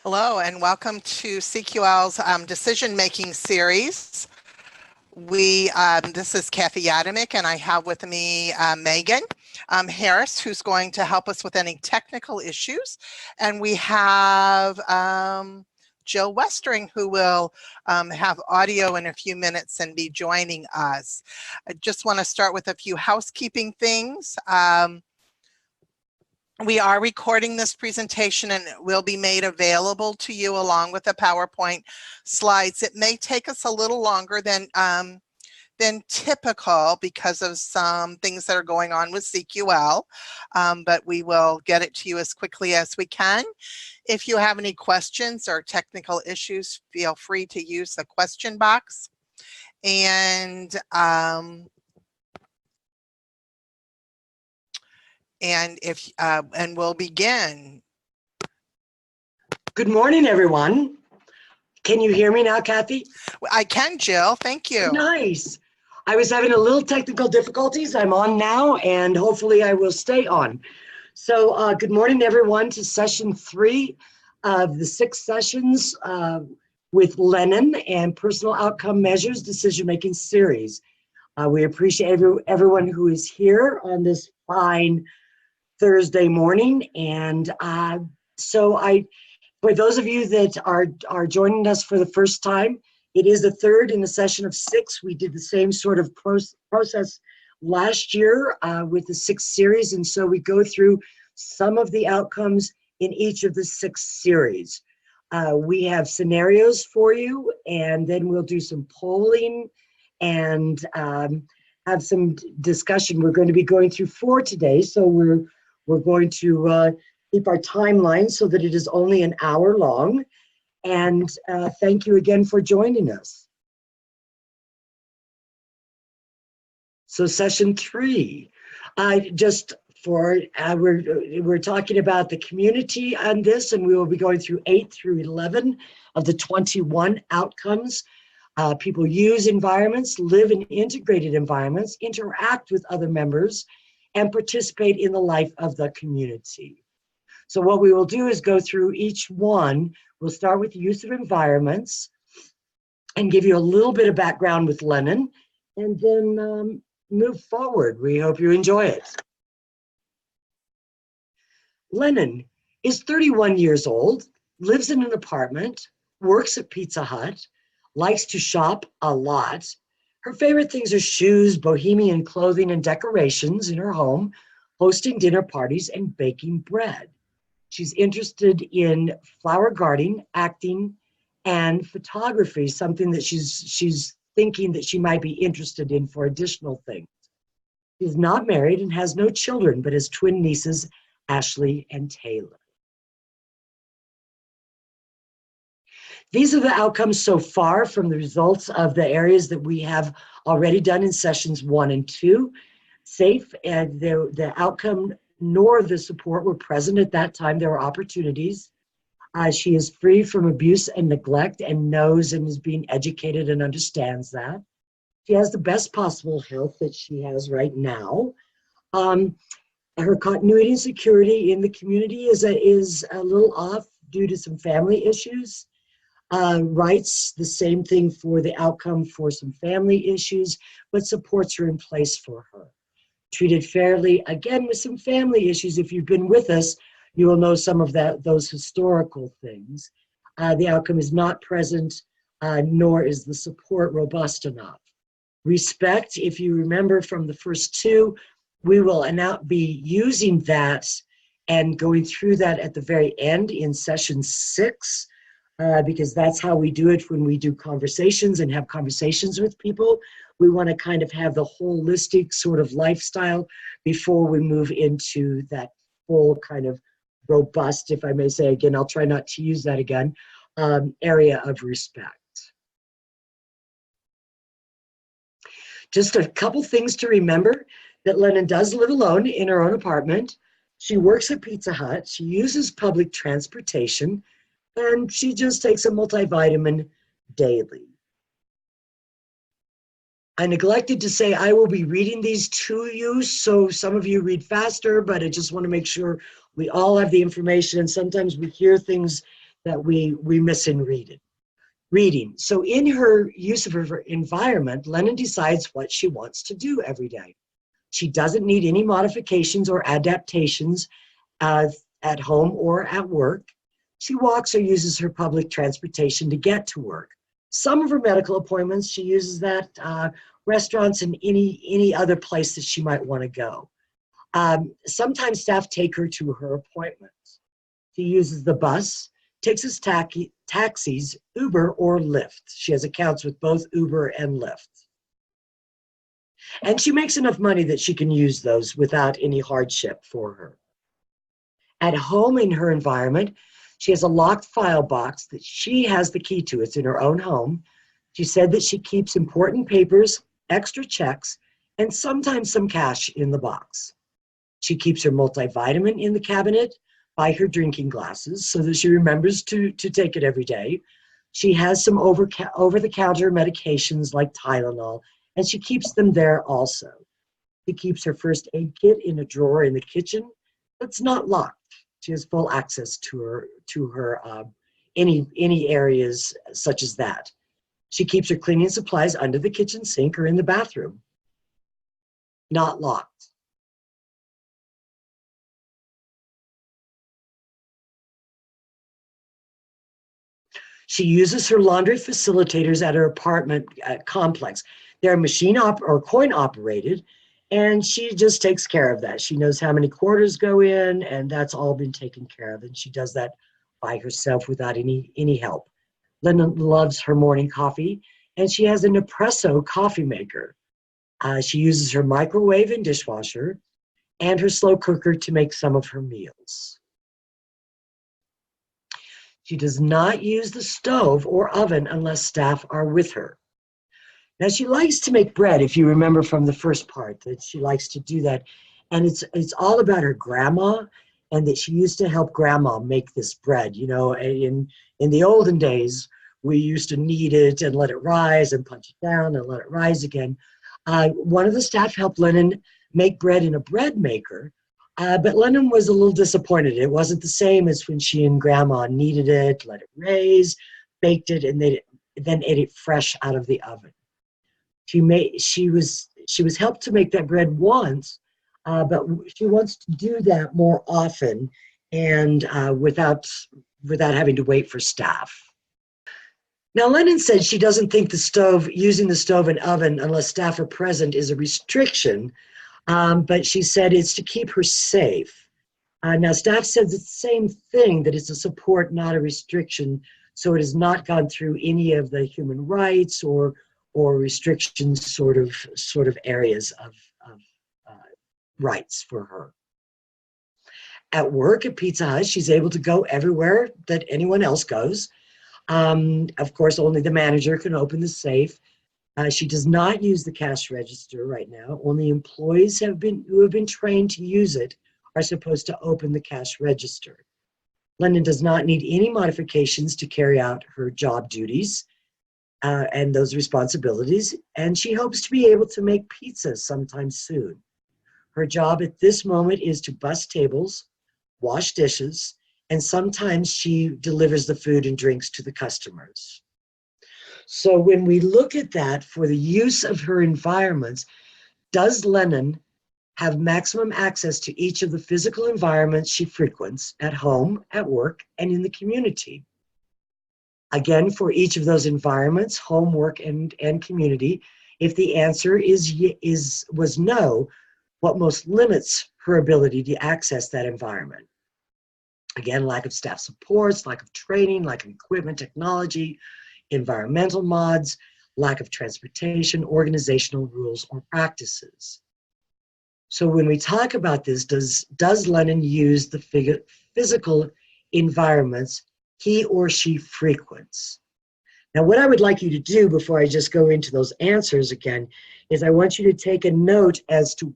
Hello and welcome to CQL's decision-making series. This is Kathy Yadimick, and I have with me Megan Harris, who's going to help us with any technical issues. And we have Jill Westering, who will have audio in a few minutes and be joining us. I just want to start with a few housekeeping things. We are recording this presentation and it will be made available to you along with the PowerPoint slides. It may take us a little longer than typical because of some things that are going on with CQL, but we will get it to you as quickly as we can. If you have any questions or technical issues, feel free to use the question box. And we'll begin. Good morning, everyone. Can you hear me now, Kathy? I can, Jill. Thank you. Nice. I was having a little technical difficulties. I'm on now, and hopefully I will stay on. So good morning, everyone, to session 3 of the 6 sessions with Lennon and Personal Outcome Measures Decision-Making Series. We appreciate everyone who is here on this fine Thursday morning, and for those of you that are joining us for the first time, it is the third in the session of 6. We did the same sort of process last year with the 6 series, and so we go through some of the outcomes in each of the 6 series. We have scenarios for you, and then we'll do some polling and have some discussion. We're going to be going through 4 today, so we're going to keep our timeline so that it is only an hour long. And thank you again for joining us. So session 3, we're talking about the community on this, and we will be going through 8 through 11 of the 21 outcomes. People use environments, live in integrated environments, interact with other members, and participate in the life of the community. So what we will do is go through each one. We'll start with the use of environments and give you a little bit of background with Lennon, and then move forward. We hope you enjoy it. Lennon is 31 years old, lives in an apartment, works at Pizza Hut, likes to shop a lot. Her favorite things are shoes, bohemian clothing, and decorations in her home, hosting dinner parties, and baking bread. She's interested in flower gardening, acting, and photography, something that she's thinking that she might be interested in for additional things. She's not married and has no children, but has twin nieces, Ashley and Taylor. These are the outcomes so far from the results of the areas that we have already done in sessions 1 and 2. Safe, and the outcome nor the support were present at that time. There were opportunities. She is free from abuse and neglect and knows and is being educated and understands that. She has the best possible health that she has right now. Her continuity and security in the community is a little off due to some family issues. Writes the same thing for the outcome for some family issues, but supports are in place for her. Treated fairly, again, with some family issues. If you've been with us, you will know some of those historical things. The outcome is not present, nor is the support robust enough. Respect, if you remember from the first 2, we will now be using that and going through that at the very end in session 6, because that's how we do it when we do conversations and have conversations with people. We want to kind of have the holistic sort of lifestyle before we move into that full kind of robust, if I may say again, I'll try not to use that again, area of respect. Just a couple things to remember, that Lennon does live alone in her own apartment. She works at Pizza Hut. She uses public transportation, and she just takes a multivitamin daily. I neglected to say I will be reading these to you, so some of you read faster, but I just want to make sure we all have the information, and sometimes we hear things that we miss in reading. So in her use of her environment, Lennon decides what she wants to do every day. She doesn't need any modifications or adaptations at home or at work. She walks or uses her public transportation to get to work. Some of her medical appointments, she uses that, restaurants and any other place that she might want to go. Sometimes staff take her to her appointments. She uses the bus, takes us taxis, Uber, or Lyft. She has accounts with both Uber and Lyft. And she makes enough money that she can use those without any hardship for her. At home in her environment, she has a locked file box that she has the key to. It's in her own home. She said that she keeps important papers, extra checks, and sometimes some cash in the box. She keeps her multivitamin in the cabinet by her drinking glasses so that she remembers to take it every day. She has some over-the-counter medications like Tylenol, and she keeps them there also. She keeps her first aid kit in a drawer in the kitchen that's not locked. She has full access to her any areas such as that. She keeps her cleaning supplies under the kitchen sink or in the bathroom, not locked. She uses her laundry facilitators at her apartment complex. They're machine or coin operated, and she just takes care of that. She knows how many quarters go in, and that's all been taken care of. And she does that by herself without any help. Linda loves her morning coffee, and she has an espresso coffee maker. She uses her microwave and dishwasher and her slow cooker to make some of her meals. She does not use the stove or oven unless staff are with her. Now, she likes to make bread, if you remember from the first part, that she likes to do that. And it's all about her grandma, and that she used to help grandma make this bread. You know, in the olden days, we used to knead it and let it rise and punch it down and let it rise again. One of the staff helped Lennon make bread in a bread maker, but Lennon was a little disappointed. It wasn't the same as when she and grandma kneaded it, let it raise, baked it, and then ate it fresh out of the oven. She was helped to make that bread once, but she wants to do that more often and without having to wait for staff. Now, Lennon said she doesn't think using the stove and oven unless staff are present is a restriction, but she said it's to keep her safe. Now, staff says the same thing, that it's a support, not a restriction, so it has not gone through any of the human rights or restrictions sort of areas of rights for her. At work at Pizza Hut, she's able to go everywhere that anyone else goes. Of course, only the manager can open the safe. She does not use the cash register right now. Only employees who have been trained to use it are supposed to open the cash register. London does not need any modifications to carry out her job duties and those responsibilities, and she hopes to be able to make pizzas sometime soon. Her job at this moment is to bus tables, wash dishes, and sometimes she delivers the food and drinks to the customers. So when we look at that for the use of her environments, does Lennon have maximum access to each of the physical environments she frequents at home, at work, and in the community? Again, for each of those environments, home, work, and community, if the answer was no, what most limits her ability to access that environment? Again, lack of staff supports, lack of training, lack of equipment, technology, environmental mods, lack of transportation, organizational rules or practices. So when we talk about this, does Lennon use the physical environments he or she frequents? Now, what I would like you to do before I just go into those answers again, is I want you to take a note as to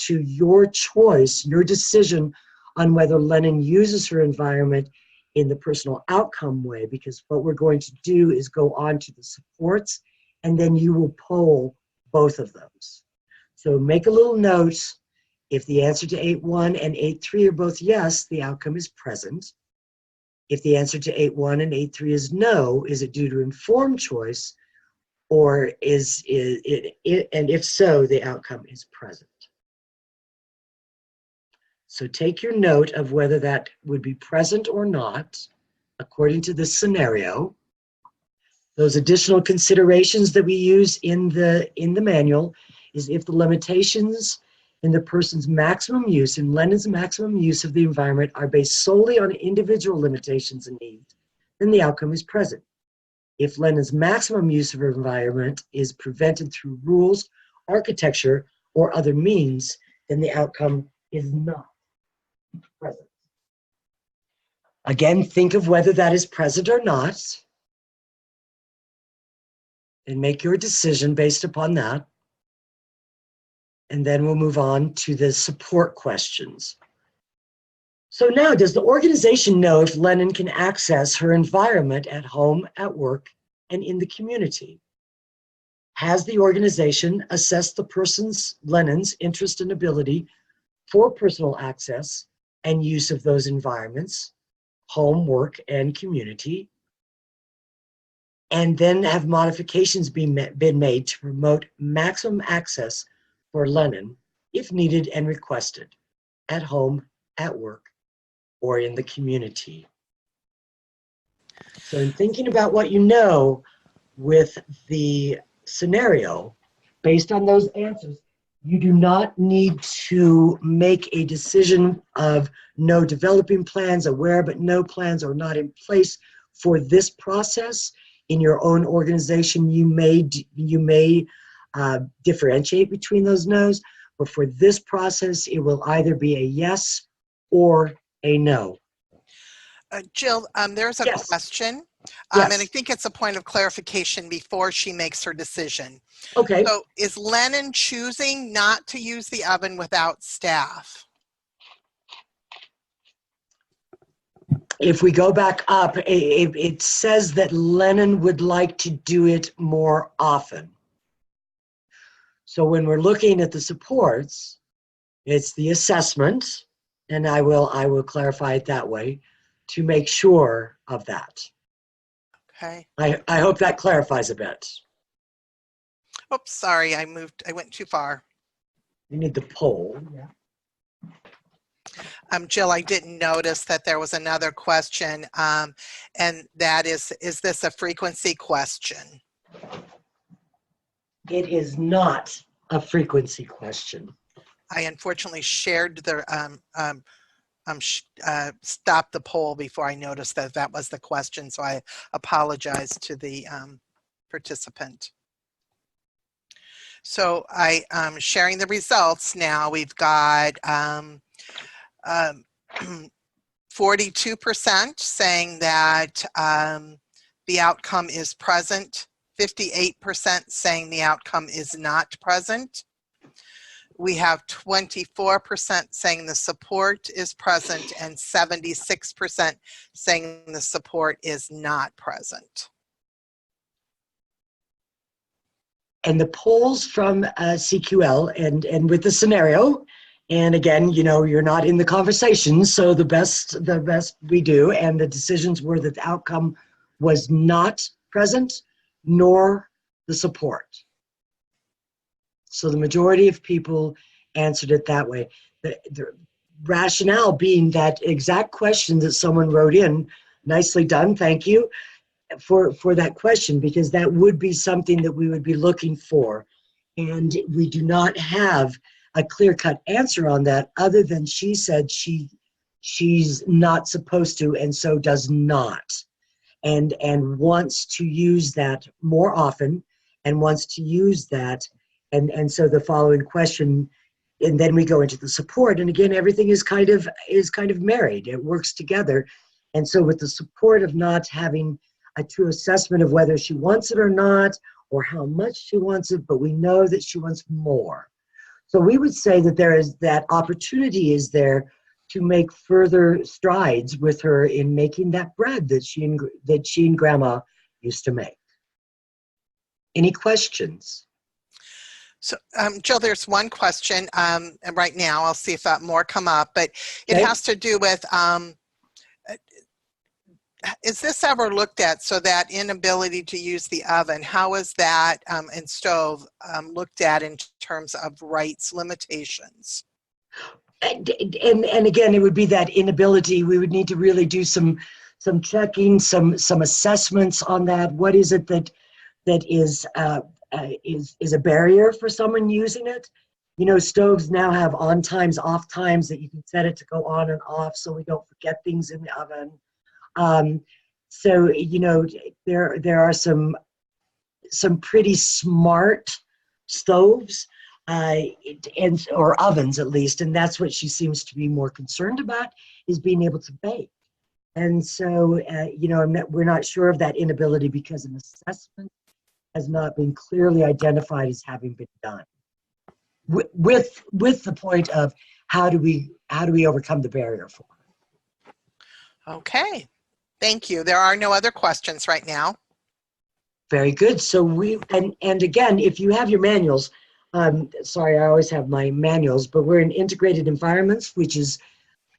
your choice, your decision on whether Lennon uses her environment in the personal outcome way, because what we're going to do is go on to the supports, and then you will poll both of those. So make a little note. If the answer to 8.1 and 8.3 are both yes, the outcome is present. If the answer to 8.1 and 8.3 is no, is it due to informed choice, or is it, and if so, the outcome is present? So take your note of whether that would be present or not, according to this scenario. Those additional considerations that we use in the manual is if the limitations in the person's maximum use, in Lennon's maximum use of the environment, are based solely on individual limitations and needs, then the outcome is present. If Lennon's maximum use of her environment is prevented through rules, architecture, or other means, then the outcome is not present. Again, think of whether that is present or not, and make your decision based upon that. And then we'll move on to the support questions. So now, does the organization know if Lennon can access her environment at home, at work, and in the community? Has the organization assessed the person's, Lennon's, interest and ability for personal access and use of those environments, home, work, and community? And then have modifications been made to promote maximum access for Lennon, if needed and requested, at home, at work, or in the community? So in thinking about what you know with the scenario, based on those answers, you do not need to make a decision of no developing plans, aware but no plans, or not in place for this process. In your own organization, you may differentiate between those no's, but for this process, it will either be a yes or a no. Jill, there's a Yes. question, Yes. and I think it's a point of clarification before she makes her decision. Okay. So is Lennon choosing not to use the oven without staff? If we go back up, it says that Lennon would like to do it more often. So when we're looking at the supports, it's the assessment, and I will clarify it that way to make sure of that. Okay. I hope that clarifies a bit. Oops, sorry, I went too far. You need the poll. Yeah. Jill, I didn't notice that there was another question, and that is this a frequency question? It is not a frequency question. I unfortunately shared the stopped the poll before I noticed that that was the question, so I apologize to the participant. So I am sharing the results now. We've got 42% saying that the outcome is present, 58% saying the outcome is not present. We have 24% saying the support is present and 76% saying the support is not present. And the polls from CQL and with the scenario, and again, you know, you're not in the conversation, so the best we do, and the decisions were that the outcome was not present, nor the support. So the majority of people answered it that way. The rationale being that exact question that someone wrote in, nicely done, thank you, for that question, because that would be something that we would be looking for. And we do not have a clear-cut answer on that, other than she said she's not supposed to, and so does not, and wants to use that more often, and wants to use that, and so the following question, and then we go into the support, and again, everything is kind of married. It works together. And so with the support of not having a true assessment of whether she wants it or not, or how much she wants it, but we know that she wants more. So we would say that there is that opportunity is there to make further strides with her in making that bread that she and Grandma used to make. Any questions? So, Jill, there's one question, and right now I'll see if more come up, but it Okay. has to do with is this ever looked at? So that inability to use the oven, how is that and stove looked at in terms of rights limitations? And again, it would be that inability. We would need to really do some checking, some assessments on that. What is it that is a barrier for someone using it? You know, stoves now have on times, off times that you can set it to go on and off, so we don't forget things in the oven. So you know, there are some pretty smart stoves, and or ovens at least, and that's what she seems to be more concerned about, is being able to bake. And so, you know, we're not sure of that inability because an assessment has not been clearly identified as having been done. With the point of how do we overcome the barrier for her? Okay, thank you. There are no other questions right now. Very good. So and again, if you have your manuals, sorry, I always have my manuals, but we're in integrated environments, which is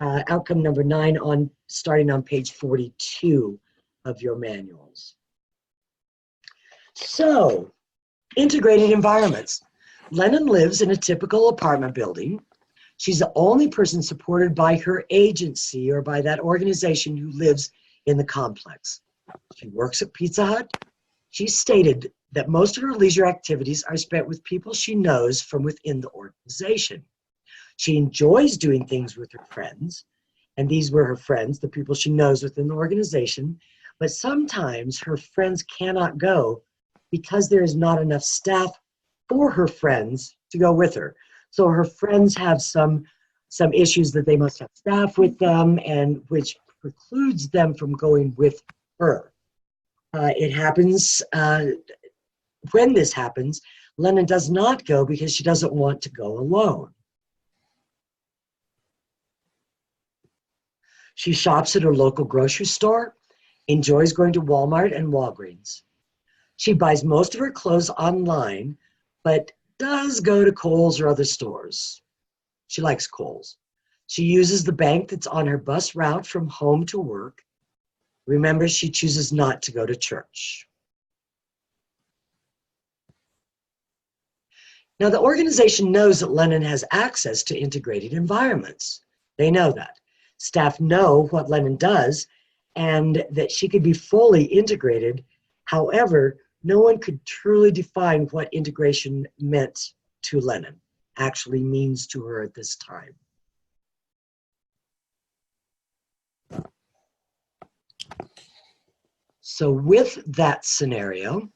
outcome number 9 starting on page 42 of your manuals. So, integrated environments. Lennon lives in a typical apartment building. She's the only person supported by her agency or by that organization who lives in the complex. She works at Pizza Hut. She stated that most of her leisure activities are spent with people she knows from within the organization. She enjoys doing things with her friends, and these were her friends, the people she knows within the organization, but sometimes her friends cannot go because there is not enough staff for her friends to go with her. So her friends have some issues that they must have staff with them, and which precludes them from going with her. It happens, when this happens, Lennon does not go because she doesn't want to go alone. She shops at her local grocery store, enjoys going to Walmart and Walgreens. She buys most of her clothes online, but does go to Kohl's or other stores. She likes Kohl's. She uses the bank that's on her bus route from home to work. Remember, she chooses not to go to church. Now, the organization knows that Lennon has access to integrated environments. They know that. Staff know what Lennon does and that she could be fully integrated. However, no one could truly define what integration meant to Lennon, actually means to her at this time. So with that scenario,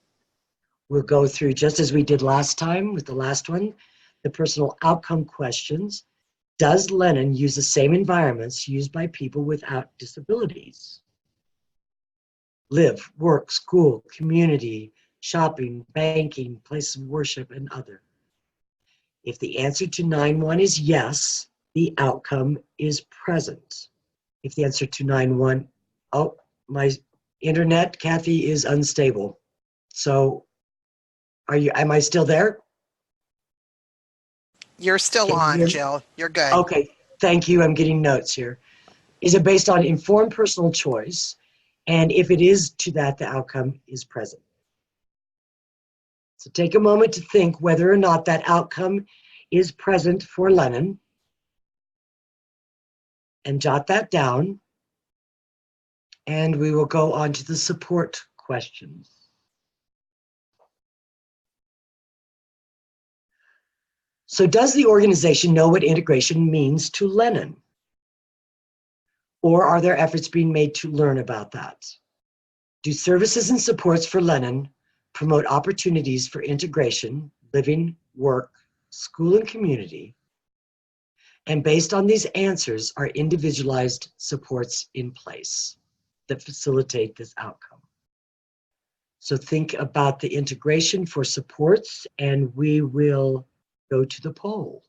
we'll go through, just as we did last time with the last one, the personal outcome questions. Does Lennon use the same environments used by people without disabilities? Live, work, school, community, shopping, banking, place of worship, and other. If the answer to 9.1 is yes, the outcome is present. If the answer to 9.1, oh, my internet, Kathy, is unstable. So am I still there? You're still on, Jill. You're good. Okay, thank you. I'm getting notes here. Is it based on informed personal choice? And if it is to that, the outcome is present. So take a moment to think whether or not that outcome is present for Lennon, and jot that down. And we will go on to the support questions. So does the organization know what integration means to Lennon? Or are there efforts being made to learn about that? Do services and supports for Lennon promote opportunities for integration, living, work, school, and community? And based on these answers, are individualized supports in place that facilitate this outcome? So think about the integration for supports, and we will go to the poll.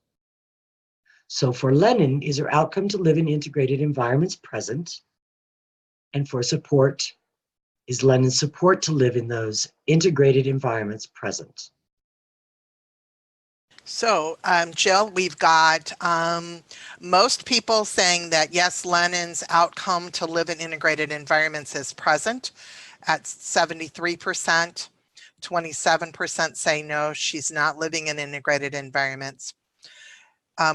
So for Lennon, is her outcome to live in integrated environments present? And for support, is Lennon's support to live in those integrated environments present? So, Jill, we've got most people saying that yes, Lennon's outcome to live in integrated environments is present at 73%. 27% say no, she's not living in integrated environments.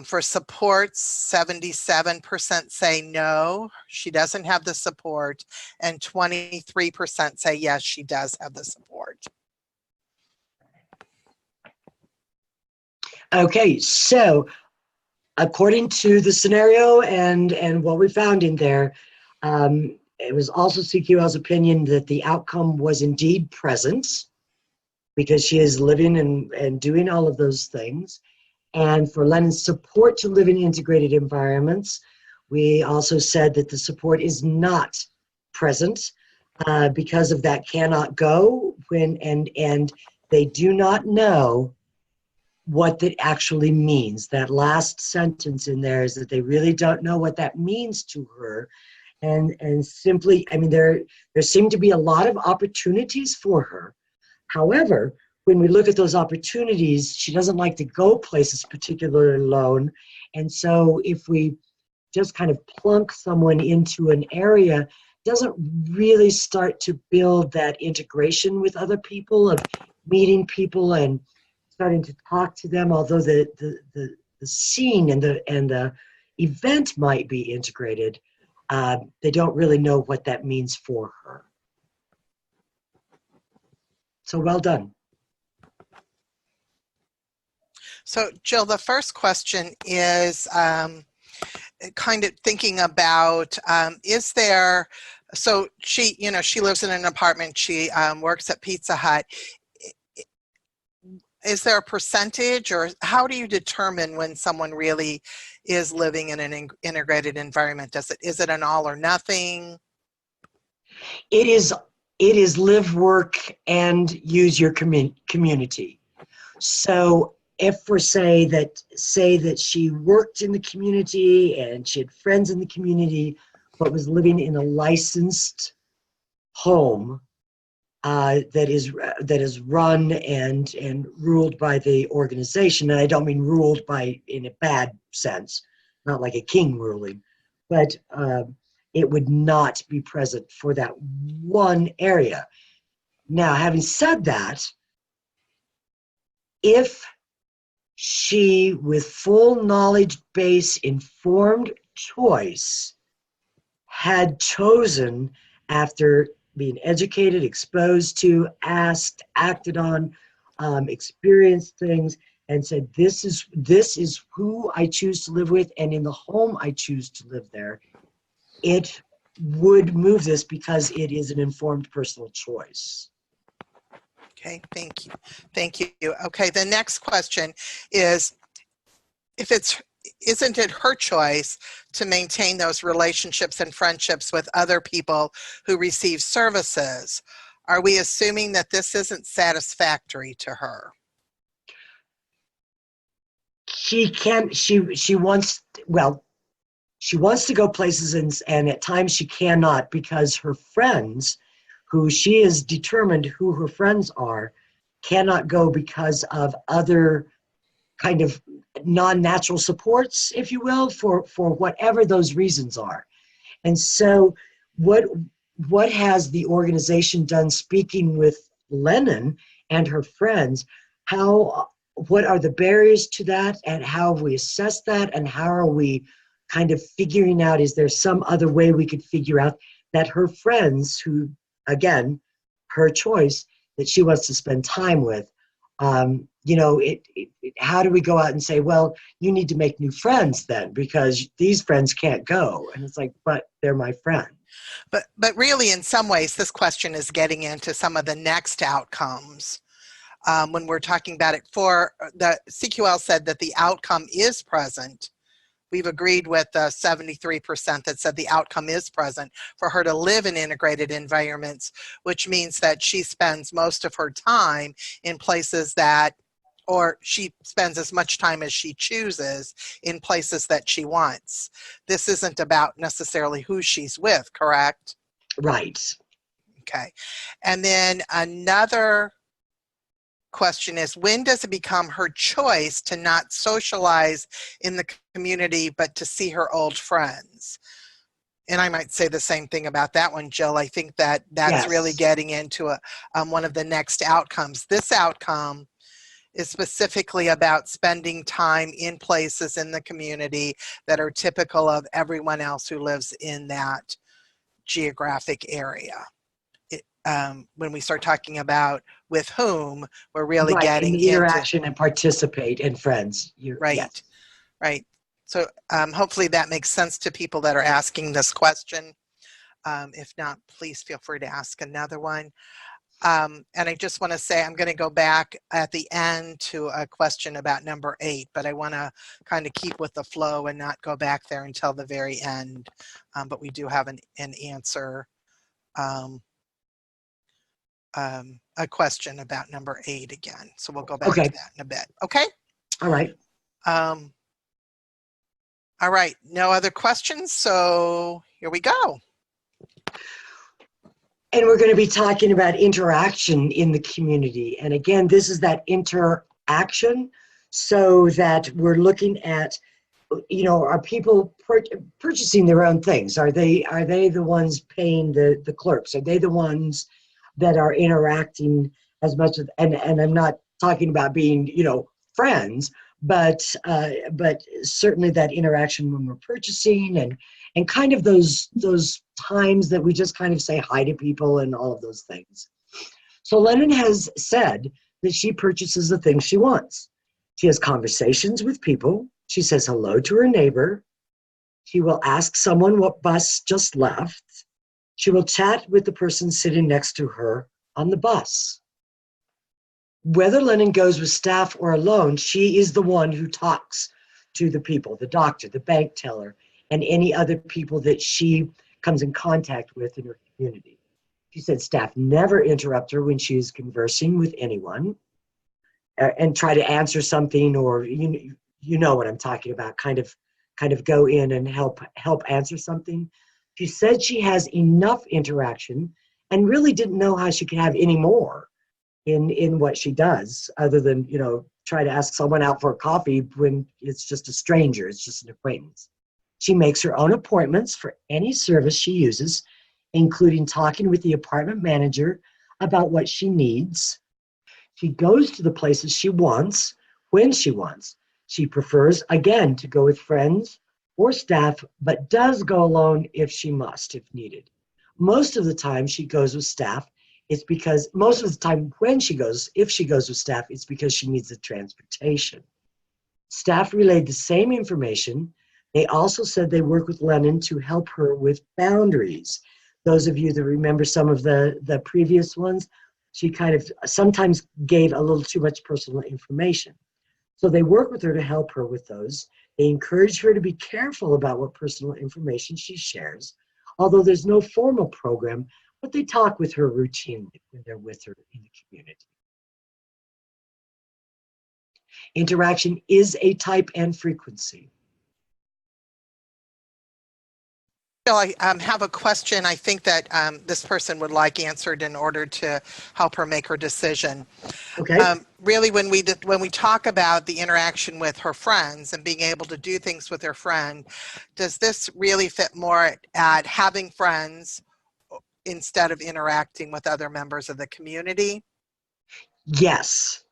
For supports, 77% say no, she doesn't have the support, and 23% say yes, she does have the support. Okay, so according to the scenario and what we found in there, it was also CQL's opinion that the outcome was indeed present because she is living and doing all of those things. And for Lennon's support to live in integrated environments, we also said that the support is not present because of that cannot go when and they do not know what that actually means. That last sentence in there is that they really don't know what that means to her. And simply, I mean, there seem to be a lot of opportunities for her. However, when we look at those opportunities, she doesn't like to go places particularly alone. And so if we just kind of plunk someone into an area, doesn't really start to build that integration with other people, of meeting people and starting to talk to them, although the scene and the event might be integrated, they don't really know what that means for her. So well done. So, Jill, the first question is kind of thinking about, is there, so she, you know, she lives in an apartment, she works at Pizza Hut. Is there a percentage, or how do you determine when someone really is living in an integrated environment? Is it an all or nothing? It is live, work, and use your community. So if we say that she worked in the community and she had friends in the community, but was living in a licensed home that is run and ruled by the organization, and I don't mean ruled by in a bad sense, not like a king ruling, but it would not be present for that one area. Now, having said that, if she, with full knowledge base, informed choice, had chosen after being educated, exposed to, asked, acted on, experienced things, and said, this is who I choose to live with, and in the home I choose to live there, it would move this because it is an informed personal choice. Okay, thank you. Thank you. Okay, the next question is, isn't it her choice to maintain those relationships and friendships with other people who receive services? Are we assuming that this isn't satisfactory to her? She wants, well, she wants to go places and at times she cannot because her friends, who she is determined who her friends are, cannot go because of other kind of non-natural supports, if you will, for whatever those reasons are. And so what has the organization done, speaking with Lennon and her friends? What are the barriers to that, and how have we assessed that, and how are we kind of figuring out, is there some other way we could figure out that her friends, who, again, her choice, that she wants to spend time with, you know, how do we go out and say, well, you need to make new friends then because these friends can't go? And it's like, but they're my friend. But really, in some ways, this question is getting into some of the next outcomes. When we're talking about it, for the CQL said that the outcome is present. We've agreed with the 73% that said the outcome is present for her to live in integrated environments, which means that she spends most of her time in places that, or she spends as much time as she chooses in places that she wants. This isn't about necessarily who she's with, correct? Right. Okay. And then another question is, when does it become her choice to not socialize in the community, but to see her old friends? And I might say the same thing about that one, Jill. I think that that's really Yes. getting into one of the next outcomes. This outcome is specifically about spending time in places in the community that are typical of everyone else who lives in that geographic area. When we start talking about with whom, we're really Right, in getting the into, interaction and participate and friends. right, Yes. right. So hopefully that makes sense to people that are asking this question. If not, please feel free to ask another one. And I just want to say, I'm going to go back at the end to a question about number 8, but I want to kind of keep with the flow and not go back there until the very end. But we do have an answer, a question about number 8 again. So we'll go back to that in a bit. Okay. All right. All right. No other questions. So here we go. And we're going to be talking about interaction in the community. And again, this is that interaction, so that we're looking at, are people purchasing their own things? Are they the ones paying the clerks? Are they the ones that are interacting as much as, and I'm not talking about being, friends, but certainly that interaction when we're purchasing, and kind of those times that we just kind of say hi to people and all of those things. So Lennon has said that she purchases the things she wants. She has conversations with people. She says hello to her neighbor. She will ask someone what bus just left. She will chat with the person sitting next to her on the bus. Whether Lennon goes with staff or alone, she is the one who talks to the people, the doctor, the bank teller, and any other people that she comes in contact with in her community. She said staff never interrupt her when she is conversing with anyone and try to answer something, or you know what I'm talking about, kind of go in and help answer something. She said she has enough interaction and really didn't know how she could have any more in what she does, other than, try to ask someone out for a coffee when it's just a stranger, it's just an acquaintance. She makes her own appointments for any service she uses, including talking with the apartment manager about what she needs. She goes to the places she wants when she wants. She prefers, again, to go with friends or staff, but does go alone if she must, if needed. Most of the time she goes with staff, it's because most of the time when she goes, if she goes with staff, it's because she needs the transportation. Staff relayed the same information. They also said they work with Lennon to help her with boundaries. Those of you that remember some of the previous ones, she kind of sometimes gave a little too much personal information. So they work with her to help her with those. They encourage her to be careful about what personal information she shares, although there's no formal program, but they talk with her routinely when they're with her in the community. Interaction is a type and frequency. Bill, I have a question I think that this person would like answered in order to help her make her decision. Okay. Really, when we talk about the interaction with her friends and being able to do things with her friend, does this really fit more at having friends instead of interacting with other members of the community? Yes.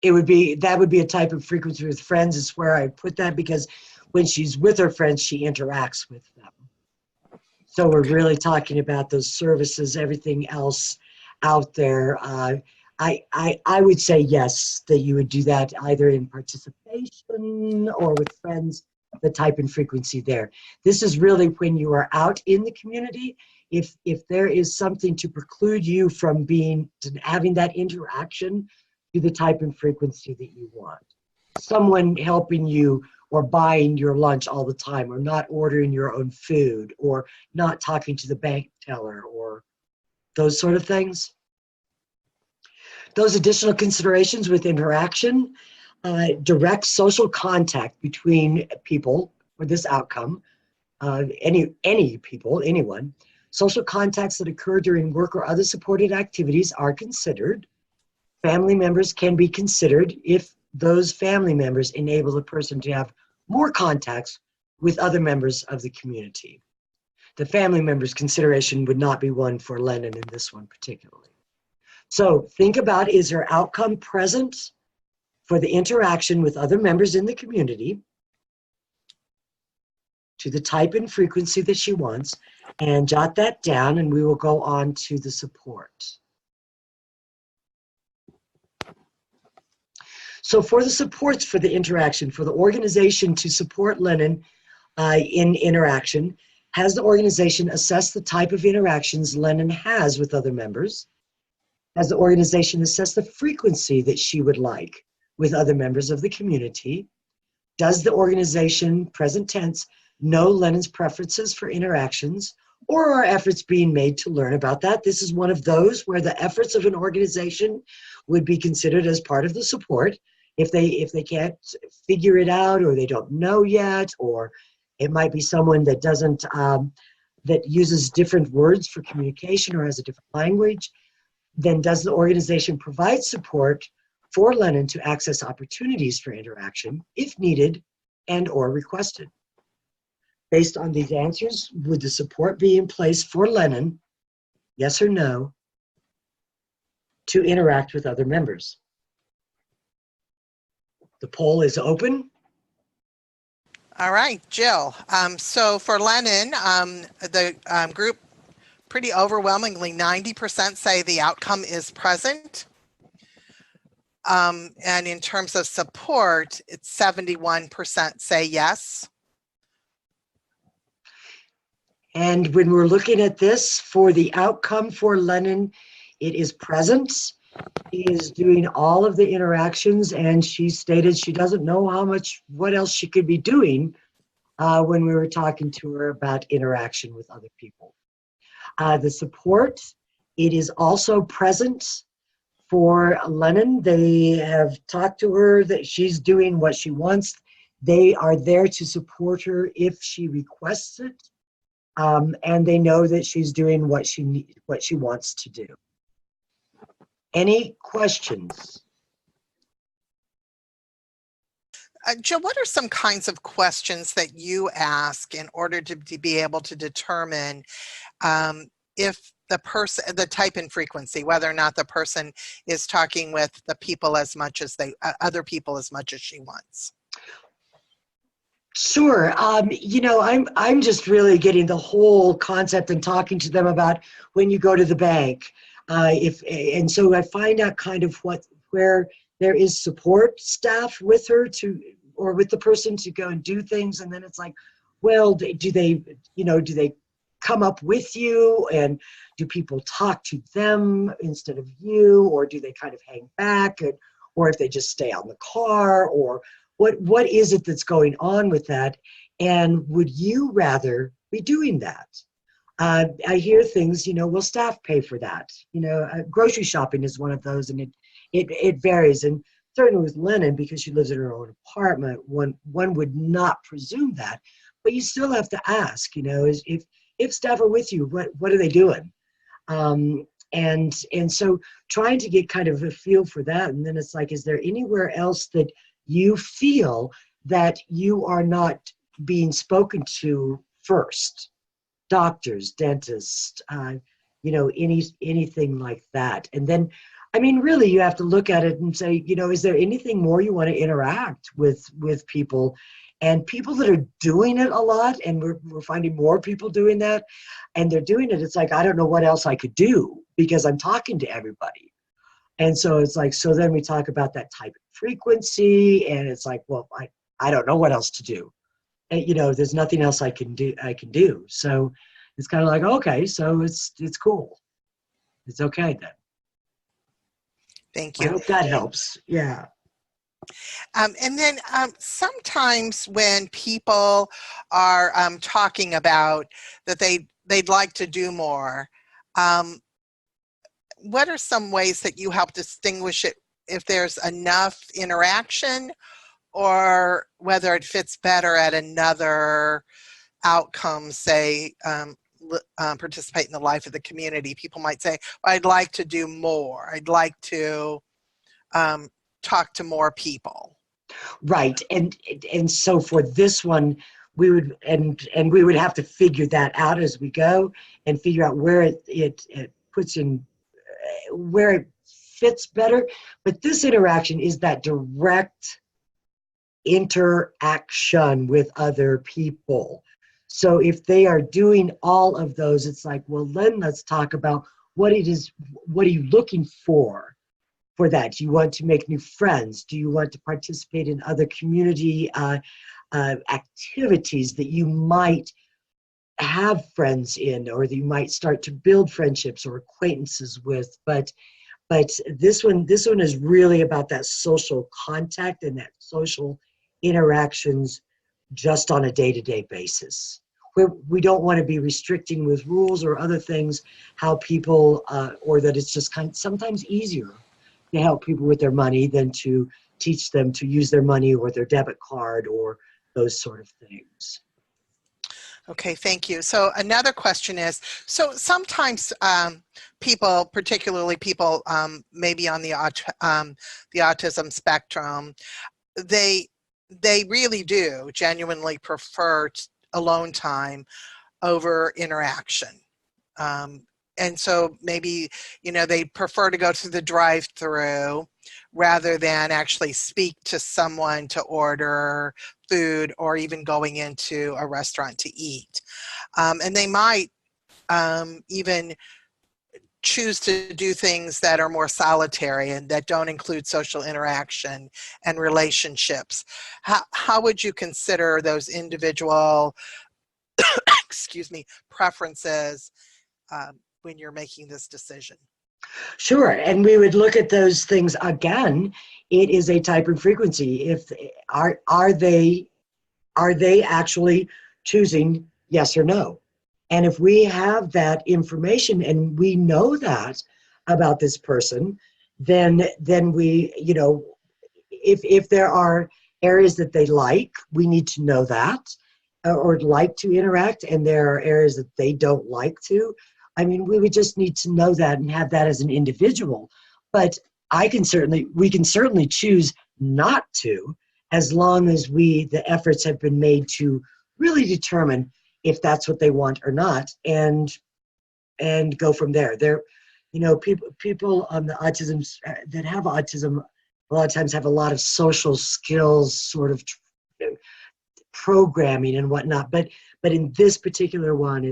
That would be a type of frequency with friends, is where I put that, because when she's with her friends, she interacts with them. So we're really talking about those services, everything else out there. I would say yes, that you would do that either in participation or with friends, the type and frequency there. This is really when you are out in the community. If there is something to preclude you from having that interaction, do the type and frequency that you want. Someone helping you, or buying your lunch all the time, or not ordering your own food, or not talking to the bank teller, or those sort of things. Those additional considerations with interaction, direct social contact between people for this outcome, any people, anyone. Social contacts that occur during work or other supported activities are considered. Family members can be considered if those family members enable the person to have more contacts with other members of the community. The family members consideration would not be one for Lennon in this one particularly. So think about, is her outcome present for the interaction with other members in the community to the type and frequency that she wants, and jot that down, and we will go on to the support. So for the supports for the interaction, for the organization to support Lennon in interaction, has the organization assessed the type of interactions Lennon has with other members? Has the organization assessed the frequency that she would like with other members of the community? Does the organization, present tense, know Lennon's preferences for interactions, or are efforts being made to learn about that? This is one of those where the efforts of an organization would be considered as part of the support. If they can't figure it out, or they don't know yet, or it might be someone that doesn't, that uses different words for communication or has a different language, then does the organization provide support for Lennon to access opportunities for interaction if needed and or requested? Based on these answers, would the support be in place for Lennon, yes or no, to interact with other members? The poll is open. All right, Jill. So for Lennon, the group pretty overwhelmingly, 90% say the outcome is present. And in terms of support, it's 71% say yes. And when we're looking at this for the outcome for Lennon, it is present. She is doing all of the interactions, and she stated she doesn't know what else she could be doing when we were talking to her about interaction with other people. The support, it is also present for Lennon. They have talked to her that she's doing what she wants. They are there to support her if she requests it. And they know that she's doing what she wants to do. Any questions? Jill, what are some kinds of questions that you ask in order to be able to determine if the type and frequency, whether or not the person is talking with the people as much as other people as much as she wants? Sure. I'm just really getting the whole concept and talking to them about when you go to the bank. And so I find out kind of where there is support staff with her or with the person to go and do things. And then it's like, well, do they come up with you, and do people talk to them instead of you, or do they kind of hang back, or if they just stay out in the car, or what is it that's going on with that? And would you rather be doing that? I hear things, will staff pay for that? Grocery shopping is one of those, and it varies. And certainly with Lennon, because she lives in her own apartment, one would not presume that, but you still have to ask, if staff are with you, what are they doing? And so trying to get kind of a feel for that. And then it's like, is there anywhere else that you feel that you are not being spoken to first? Doctors, dentists, anything like that. And then, really you have to look at it and say, is there anything more you want to interact with people? And people that are doing it a lot, and we're finding more people doing that, and they're doing it, it's like, I don't know what else I could do because I'm talking to everybody. And so it's like, so then we talk about that type of frequency, and it's like, well, I don't know what else to do. And, there's nothing else I can do. So it's kind of like, okay, so it's cool. It's okay then. Thank you. I hope that helps. Yeah. And then sometimes when people are talking about that they'd like to do more, what are some ways that you help distinguish it if there's enough interaction, or whether it fits better at another outcome, say participate in the life of the community? People might say, well, I'd like to do more. I'd like to talk to more people. Right. And so for this one, we would and we would have to figure that out as we go and figure out where it puts in where it fits better. But this interaction is that direct interaction with other people. So if they are doing all of those, it's like, well, then let's talk about what it is, what are you looking for that? Do you want to make new friends? Do you want to participate in other community activities that you might have friends in, or that you might start to build friendships or acquaintances with? But this one is really about that social contact and that social interactions just on a day-to-day basis. We don't want to be restricting with rules or other things how people, or that it's just sometimes easier to help people with their money than to teach them to use their money or their debit card or those sort of things. Okay, thank you. So another question is, so sometimes people, particularly people maybe on the autism spectrum, they really do genuinely prefer alone time over interaction. And so maybe, they prefer to go to the drive-through rather than actually speak to someone to order food or even going into a restaurant to eat. And they might even choose to do things that are more solitary and that don't include social interaction and relationships. How would you consider those individual, preferences when you're making this decision? Sure, and we would look at those things again. It is a type and frequency. If are they actually choosing yes or no? And if we have that information and we know that about this person, then we, if there are areas that they like, we need to know that, or like to interact, and there are areas that they don't like to. I mean, we would just need to know that and have that as an individual. But we can certainly choose not to, as long as the efforts have been made to really determine if that's what they want or not, and go from there. People on the autism that have autism a lot of times have a lot of social skills, sort of programming and whatnot. But in this particular one,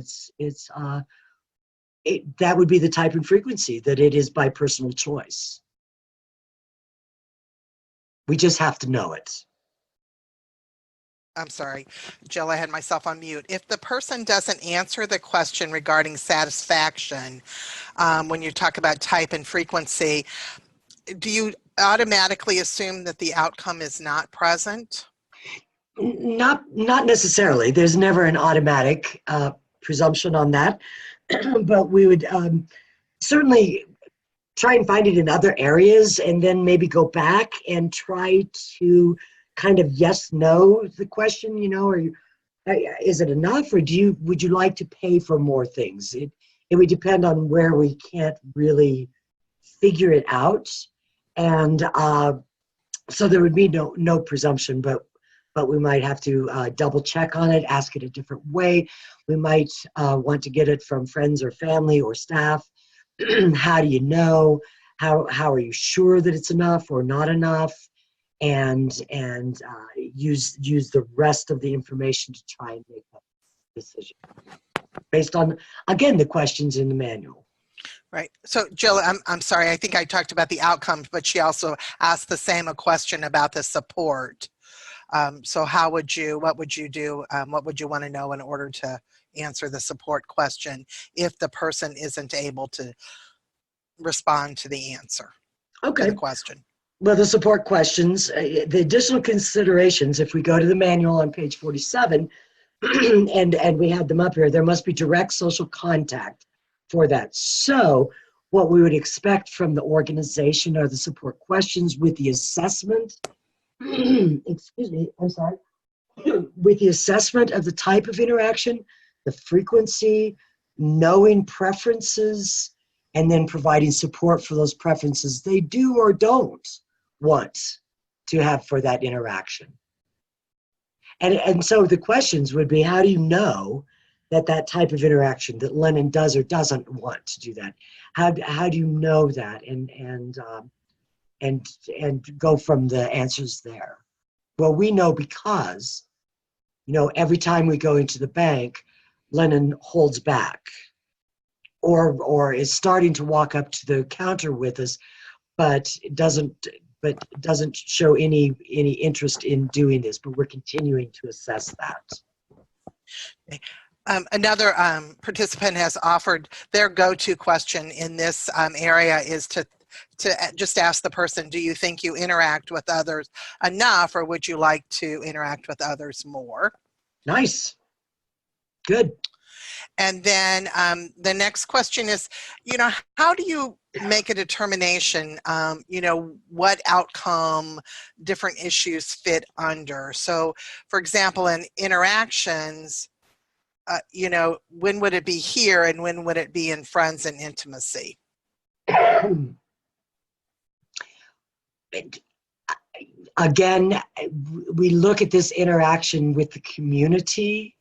that would be the type and frequency that it is by personal choice. We just have to know it. I'm sorry, Jill, I had myself on mute. If the person doesn't answer the question regarding satisfaction, when you talk about type and frequency, do you automatically assume that the outcome is not present? Not necessarily. There's never an automatic presumption on that. But we would certainly try and find it in other areas, and then maybe go back and try to kind of yes, no the question, is it enough, or would you like to pay for more things? It would depend on where we can't really figure it out. And so there would be no presumption, but we might have to double check on it, ask it a different way. We might want to get it from friends or family or staff. How do you know? How are you sure that it's enough or not enough? And use the rest of the information to try and make that decision based on, again, the questions in the manual. Right. So Jill, I'm sorry, I think I talked about the outcomes, but she also asked the same question about the support. So what would you do? What would you want to know in order to answer the support question if the person isn't able to respond to the answer to the question? Well, the support questions, the additional considerations, if we go to the manual on page 47, and we have them up here, there must be direct social contact for that. So what we would expect from the organization are the support questions with the assessment, excuse me, I'm sorry, with the assessment of the type of interaction, the frequency, knowing preferences, and then providing support for those preferences they do or don't want to have for that interaction. And so the questions would be, how do you know that that type of interaction that Lennon does or doesn't want to do that? How do you know that and go from the answers there? Well, we know because, every time we go into the bank, Lennon holds back or is starting to walk up to the counter with us, but doesn't show any interest in doing this, but we're continuing to assess that. Another participant has offered their go-to question in this area is to just ask the person, do you think you interact with others enough, or would you like to interact with others more? Nice. Good. And then the next question is, how do you make a determination, what outcome different issues fit under? So, for example, in interactions, when would it be here and when would it be in friends and intimacy? Again, we look at this interaction with the community.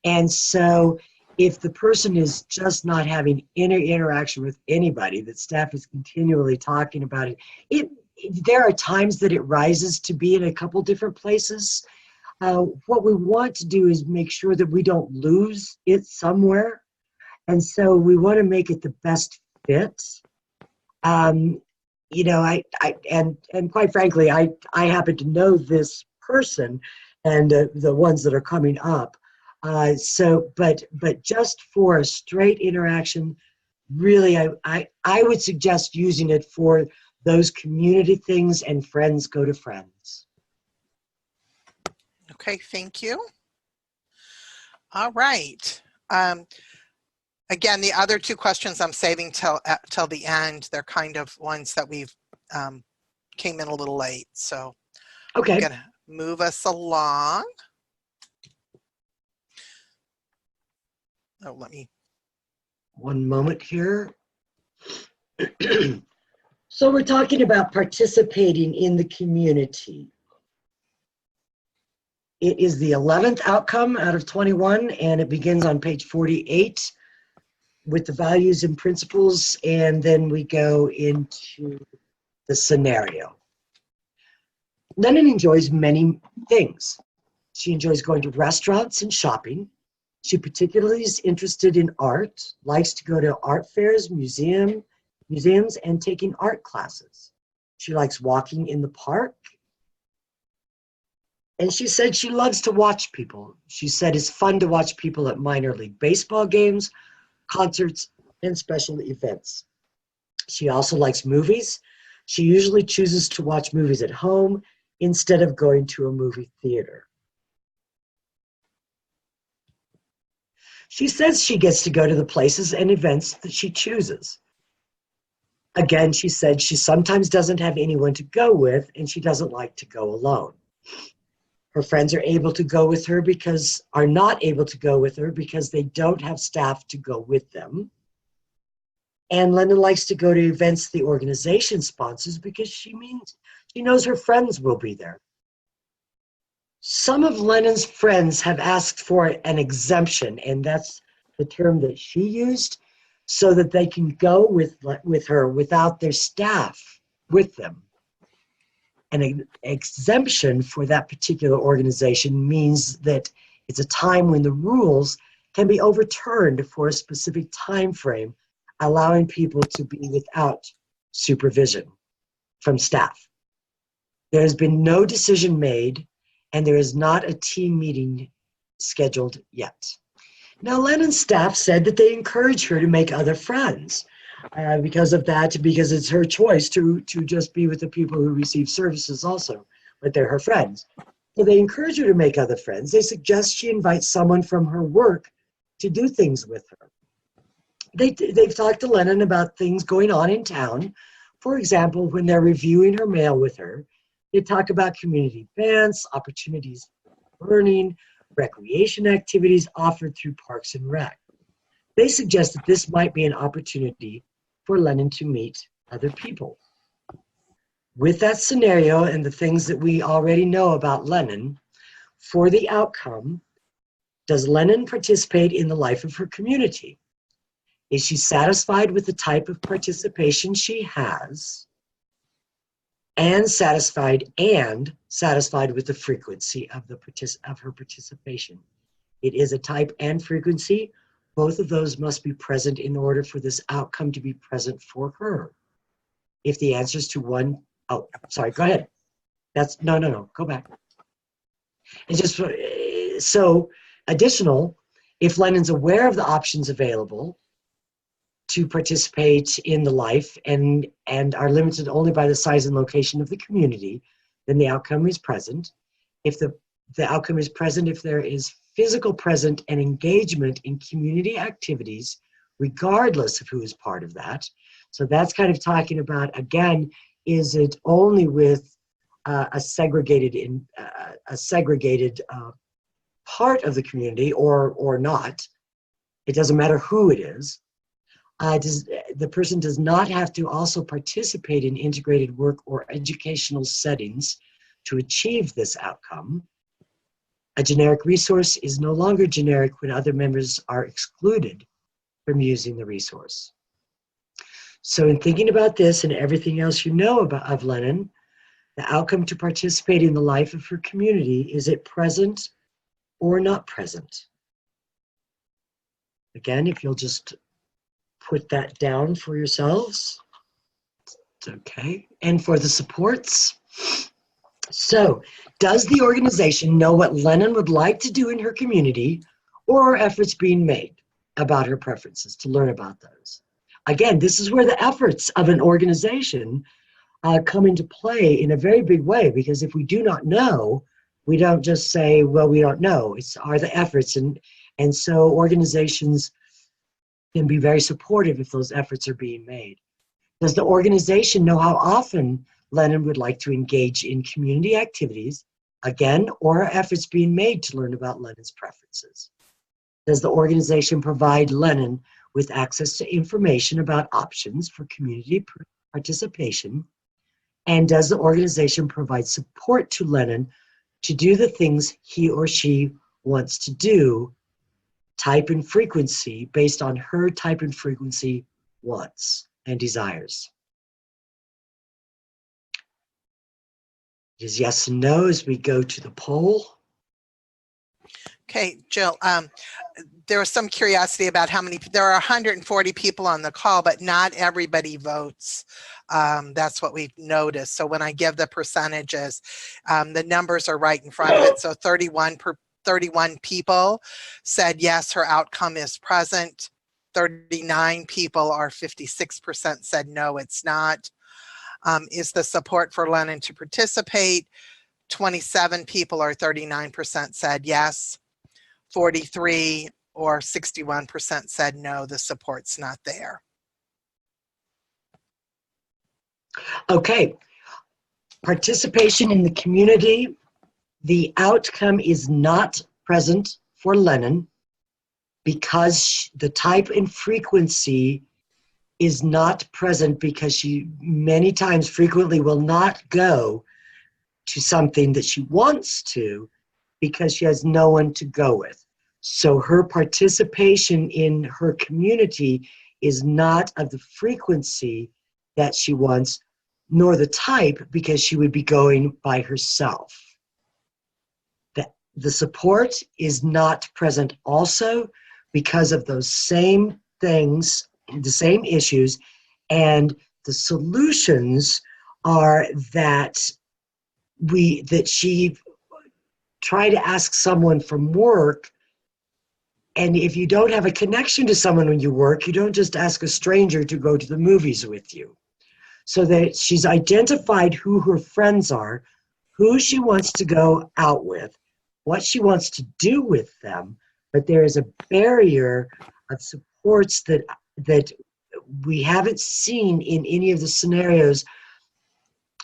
And so if the person is just not having interaction with anybody, that staff is continually talking about it, there are times that it rises to be in a couple different places. What we want to do is make sure that we don't lose it somewhere. And so we want to make it the best fit. And quite frankly, I happen to know this person and the ones that are coming up. But just for a straight interaction, really, I would suggest using it for those community things, and friends go to friends. Okay, thank you. All right. Again, the other two questions I'm saving till the end. They're kind of ones that we've came in a little late. So okay. I'm gonna move us along. Oh, let me. One moment here. So we're talking about participating in the community. It is the 11th outcome out of 21, and it begins on page 48 with the values and principles, and then we go into the scenario. Lennon enjoys many things. She enjoys going to restaurants and shopping. She particularly is interested in art, likes to go to art fairs, museums, and taking art classes. She likes walking in the park. And she said she loves to watch people. She said it's fun to watch people at minor league baseball games, concerts, and special events. She also likes movies. She usually chooses to watch movies at home instead of going to a movie theater. She says she gets to go to the places and events that she chooses. Again, she said she sometimes doesn't have anyone to go with, and she doesn't like to go alone. Her friends are able to go with her are not able to go with her because they don't have staff to go with them. And Lennon likes to go to events the organization sponsors because she knows her friends will be there. Some of Lennon's friends have asked for an exemption, and that's the term that she used, so that they can go with her without their staff with them. An exemption for that particular organization means that it's a time when the rules can be overturned for a specific time frame, allowing people to be without supervision from staff. There has been no decision made, and there is not a team meeting scheduled yet. Now, Lennon's staff said that they encourage her to make other friends. Because it's her choice to just be with the people who receive services also, but they're her friends. So they encourage her to make other friends. They suggest she invites someone from her work to do things with her. They've talked to Lennon about things going on in town. For example, when they're reviewing her mail with her, they talk about community events, opportunities for learning, recreation activities offered through Parks and Rec. They suggest that this might be an opportunity for Lennon to meet other people. With that scenario and the things that we already know about Lennon, for the outcome, does Lennon participate in the life of her community? Is she satisfied with the type of participation she has? And satisfied with the frequency of her participation. It is a type and frequency. Both of those must be present in order for this outcome to be present for her. If the answers to one, oh, sorry, go ahead. No, go back. It's just, so additional, if Lennon's aware of the options available to participate in the life and are limited only by the size and location of the community, then the outcome is present. If the outcome is present, if there is physical present and engagement in community activities, regardless of who is part of that. So that's kind of talking about, again, is it only with a segregated part of the community or not? It doesn't matter who it is. The person does not have to also participate in integrated work or educational settings to achieve this outcome. A generic resource is no longer generic when other members are excluded from using the resource. So in thinking about this and everything else you know of Lennon, the outcome to participate in the life of her community, is it present or not present? Again, if you'll just put that down for yourselves. It's okay. And for the supports. So, does the organization know what Lennon would like to do in her community, or are efforts being made about her preferences to learn about those? Again, this is where the efforts of an organization come into play in a very big way, because if we do not know, we don't just say, well, we don't know. It's are the efforts, and so organizations can be very supportive if those efforts are being made. Does the organization know how often Lennon would like to engage in community activities, again, or are efforts being made to learn about Lennon's preferences? Does the organization provide Lennon with access to information about options for community participation? And does the organization provide support to Lennon to do the things he or she wants to do, type and frequency, based on her type and frequency wants and desires? It is yes and no as we go to the poll. Okay, Jill, there was some curiosity about how many, there are 140 people on the call, but not everybody votes. That's what we've noticed. So when I give the percentages, the numbers are right in front of it. So 31 people said yes, her outcome is present. 39 people, or 56%, said no, it's not. Is the support for Lennon to participate? 27 people, or 39%, said yes. 43 or 61% said no, the support's not there. Okay, participation in the community, the outcome is not present for Lennon because the type and frequency is not present, because she many times frequently will not go to something that she wants to because she has no one to go with. So her participation in her community is not of the frequency that she wants, nor the type, because she would be going by herself. The support is not present also because of those same things, the same issues, and the solutions are that she try to ask someone from work, and if you don't have a connection to someone when you work, you don't just ask a stranger to go to the movies with you. So that she's identified who her friends are, who she wants to go out with, what she wants to do with them, but there is a barrier of supports that we haven't seen in any of the scenarios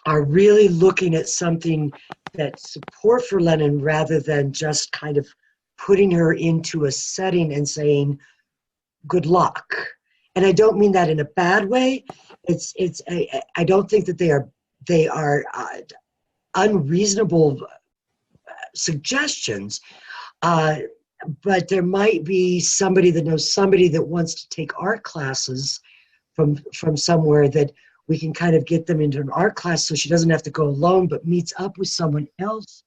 are really looking at something that support for Lennon rather than just kind of putting her into a setting and saying, good luck. And I don't mean that in a bad way. I don't think that they are they are unreasonable suggestions, but there might be somebody that knows somebody that wants to take art classes from somewhere, that we can kind of get them into an art class so she doesn't have to go alone, but meets up with someone else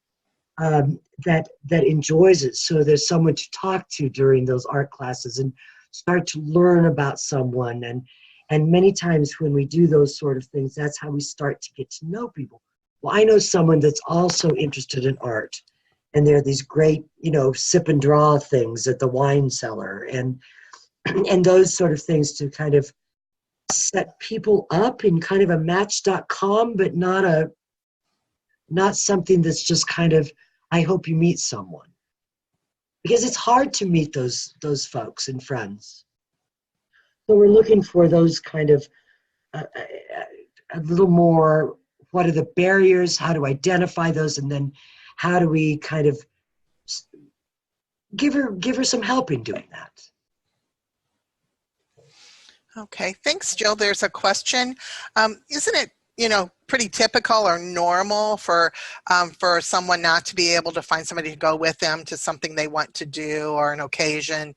that enjoys it. So there's someone to talk to during those art classes and start to learn about someone. And many times when we do those sort of things, that's how we start to get to know people. Well, I know someone that's also interested in art, and there are these great, sip and draw things at the wine cellar, and those sort of things to kind of set people up in kind of a match.com, but not something that's just kind of, I hope you meet someone. Because it's hard to meet those folks and friends. So we're looking for those kind of a little more, what are the barriers, how to identify those, and then how do we kind of give her some help in doing that. Okay, thanks, Jill. There's a question. Isn't it, pretty typical or normal for someone not to be able to find somebody to go with them to something they want to do or an occasion?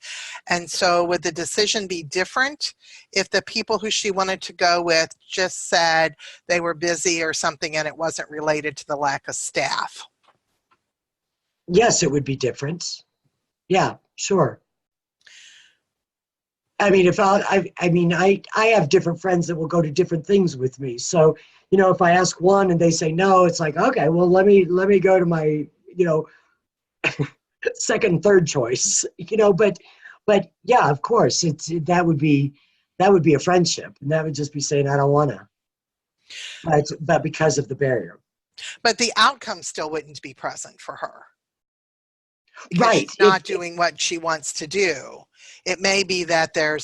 And so would the decision be different if the people who she wanted to go with just said they were busy or something and it wasn't related to the lack of staff? Yes, it would be different. Yeah, sure. I mean, I have different friends that will go to different things with me. So, if I ask one and they say no, it's like, okay, well, let me go to my, second, third choice, but yeah, of course, that would be a friendship, and that would just be saying, I don't want to, but because of the barrier. But the outcome still wouldn't be present for her. Because Right. she's not doing what she wants to do. It may be that there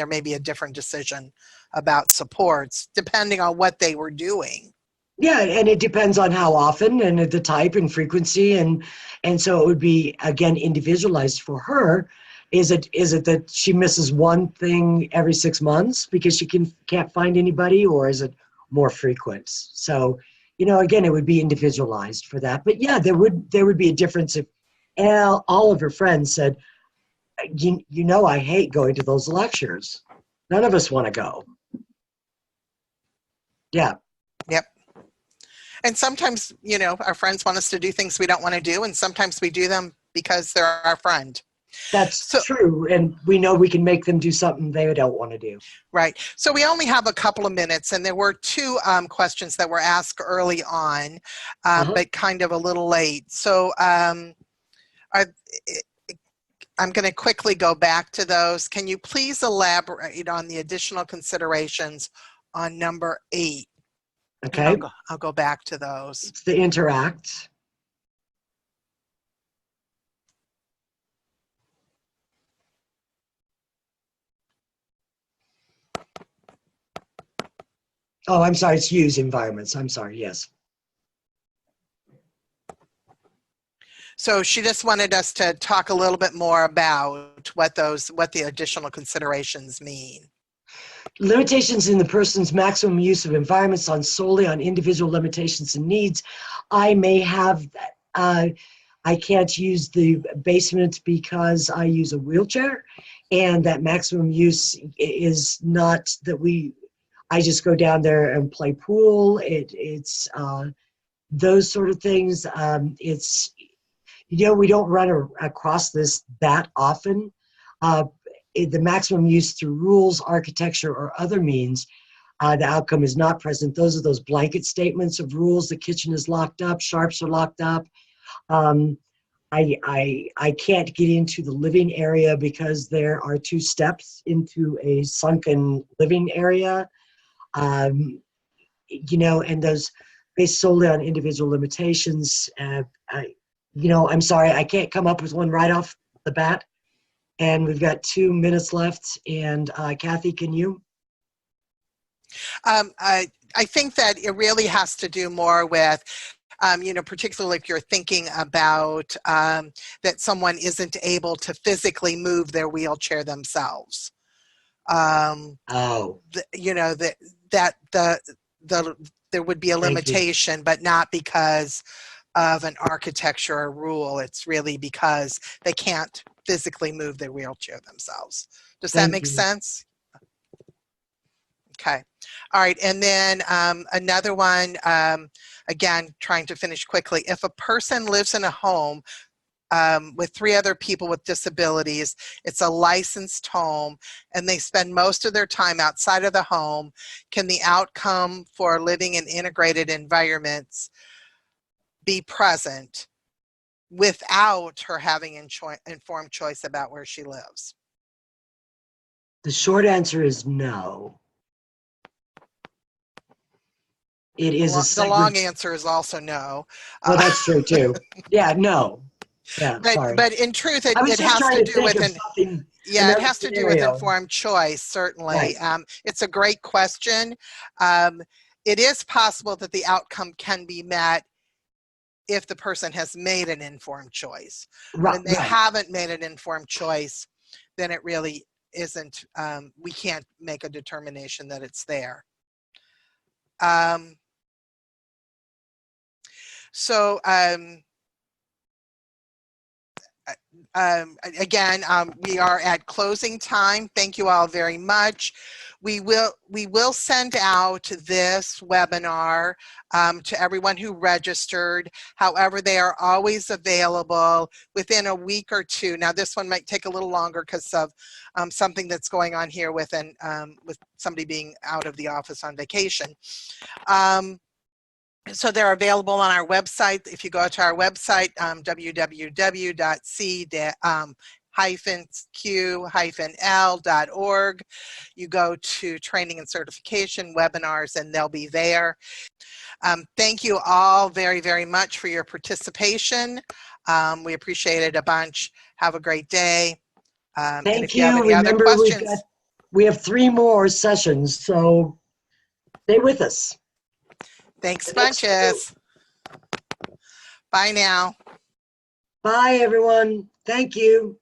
may be a different decision about supports depending on what they were doing. Yeah, and it depends on how often and the type and frequency, and so it would be, again, individualized for her. Is it that she misses one thing every 6 months because she can't find anybody, or is it more frequent? So, again, it would be individualized for that. But yeah, there would be a difference if all of her friends said, I hate going to those lectures. None of us want to go. Yeah. Yep. And sometimes, our friends want us to do things we don't want to do, and sometimes we do them because they're our friend. That's true, and we know we can make them do something they don't want to do. Right. So we only have a couple of minutes, and there were two questions that were asked early on, but kind of a little late. So I'm going to quickly go back to those. Can you please elaborate on the additional considerations on number 8? Okay. I'll go back to those. It's the interact. Oh, I'm sorry, it's use environments. I'm sorry, yes. So she just wanted us to talk a little bit more about what the additional considerations mean. Limitations in the person's maximum use of environments solely on individual limitations and needs. I may have, I can't use the basement because I use a wheelchair, and that maximum use is not that I just go down there and play pool. It's those sort of things. It's, we don't run across this that often. The maximum use through rules, architecture, or other means, the outcome is not present. Those are those blanket statements of rules. The kitchen is locked up, sharps are locked up. I can't get into the living area because there are 2 steps into a sunken living area. And those based solely on individual limitations. I'm sorry, I can't come up with one right off the bat. And we've got 2 minutes left. And Kathy, can you? I think that it really has to do more with, particularly if you're thinking about that someone isn't able to physically move their wheelchair themselves. there would be a Thank you. limitation, but not because of an architecture or rule. It's really because they can't physically move their wheelchair themselves. Does that Thank make you. sense? Okay. All right. And then another one, again, trying to finish quickly. If a person lives in a home with 3 other people with disabilities, it's a licensed home, and they spend most of their time outside of the home, can the outcome for living in integrated environments be present without her having informed choice about where she lives? The short answer is no. It is a The long segregation. answer is also no. Well, that's true too. Yeah, no. Yeah, sorry. But in truth, I was it just has trying to to do think with of something, yeah, it another has to do with scenario. informed choice, certainly. Right. It's a great question. It is possible that the outcome can be met if the person has made an informed choice. When they Right. haven't made an informed choice, then it really isn't, we can't make a determination that it's there. Again, we are at closing time. Thank you all very much. We will send out this webinar to everyone who registered. However, they are always available within a week or 2. Now, this one might take a little longer because of something that's going on here with somebody being out of the office on vacation. So they're available on our website. If you go to our website, www.c-q-l.org, you go to training and certification webinars, and they'll be there. Thank you all very, very much for your participation. We appreciate it a bunch. Have a great day. And if you have any other Remember, questions, we have 3 more sessions, so stay with us. thanks bunches. Bye now. Bye, everyone. Thank you.